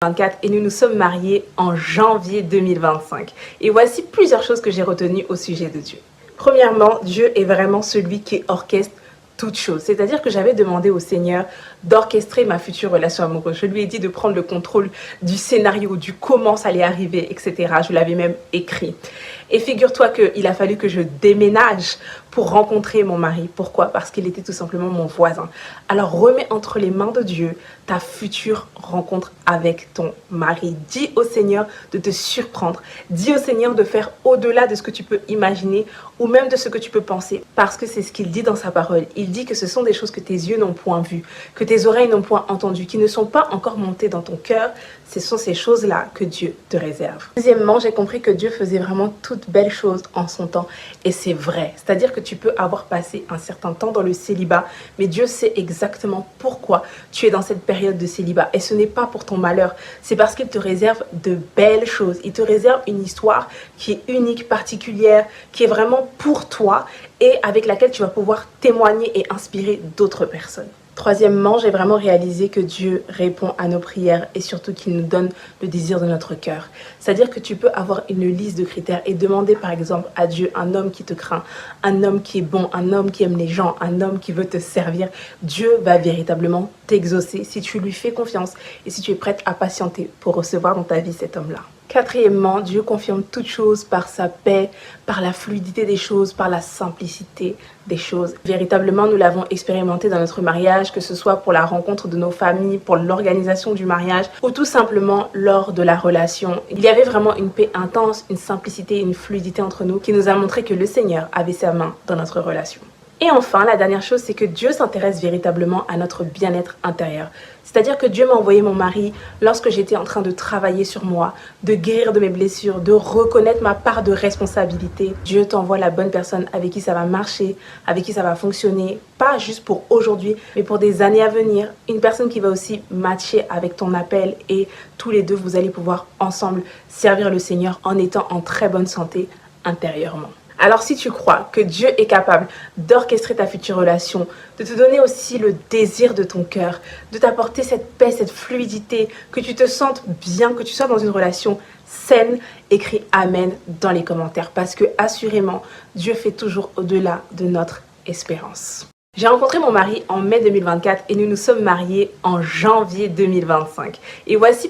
2024 et nous nous sommes mariés en janvier 2025. Et voici plusieurs choses que j'ai retenues au sujet de Dieu. Premièrement, Dieu est vraiment celui qui orchestre toutes choses. C'est-à-dire que j'avais demandé au Seigneur d'orchestrer ma future relation amoureuse. Je lui ai dit de prendre le contrôle du scénario, du comment ça allait arriver, etc. Je l'avais même écrit. Et figure-toi qu'il a fallu que je déménage pour rencontrer mon mari. Pourquoi? Parce qu'il était tout simplement mon voisin. Alors remets entre les mains de Dieu ta future rencontre avec ton mari. Dis au Seigneur de te surprendre. Dis au Seigneur de faire au-delà de ce que tu peux imaginer ou même de ce que tu peux penser. Parce que c'est ce qu'il dit dans sa parole. Il dit que ce sont des choses que tes yeux n'ont point vues, que tes oreilles n'ont point entendues, qui ne sont pas encore montées dans ton cœur. Ce sont ces choses-là que Dieu te réserve. Deuxièmement, j'ai compris que Dieu faisait vraiment toutes belles choses en son temps. Et c'est vrai. C'est-à-dire que tu peux avoir passé un certain temps dans le célibat, mais Dieu sait exactement pourquoi tu es dans cette période de célibat. Et ce n'est pas pour ton malheur. C'est parce qu'il te réserve de belles choses. Il te réserve une histoire qui est unique, particulière, qui est vraiment pour toi et avec laquelle tu vas pouvoir témoigner et inspirer d'autres personnes. Troisièmement, j'ai vraiment réalisé que Dieu répond à nos prières et surtout qu'il nous donne le désir de notre cœur. C'est-à-dire que tu peux avoir une liste de critères et demander par exemple à Dieu un homme qui te craint, un homme qui est bon, un homme qui aime les gens, un homme qui veut te servir. Dieu va véritablement t'exaucer si tu lui fais confiance et si tu es prête à patienter pour recevoir dans ta vie cet homme-là. Quatrièmement, Dieu confirme toutes choses par sa paix, par la fluidité des choses, par la simplicité des choses. Véritablement, nous l'avons expérimenté dans notre mariage, que ce soit pour la rencontre de nos familles, pour l'organisation du mariage ou tout simplement lors de la relation. Il y avait vraiment une paix intense, une simplicité, une fluidité entre nous qui nous a montré que le Seigneur avait sa main dans notre relation. Et enfin, la dernière chose, c'est que Dieu s'intéresse véritablement à notre bien-être intérieur. C'est-à-dire que Dieu m'a envoyé mon mari lorsque j'étais en train de travailler sur moi, de guérir de mes blessures, de reconnaître ma part de responsabilité. Dieu t'envoie la bonne personne avec qui ça va marcher, avec qui ça va fonctionner, pas juste pour aujourd'hui, mais pour des années à venir. Une personne qui va aussi matcher avec ton appel et tous les deux, vous allez pouvoir ensemble servir le Seigneur en étant en très bonne santé intérieurement. Alors si tu crois que Dieu est capable d'orchestrer ta future relation, de te donner aussi le désir de ton cœur, de t'apporter cette paix, cette fluidité, que tu te sentes bien, que tu sois dans une relation saine, écris Amen dans les commentaires parce que assurément, Dieu fait toujours au-delà de notre espérance. J'ai rencontré mon mari en mai 2024 et nous nous sommes mariés en janvier 2025. Et voici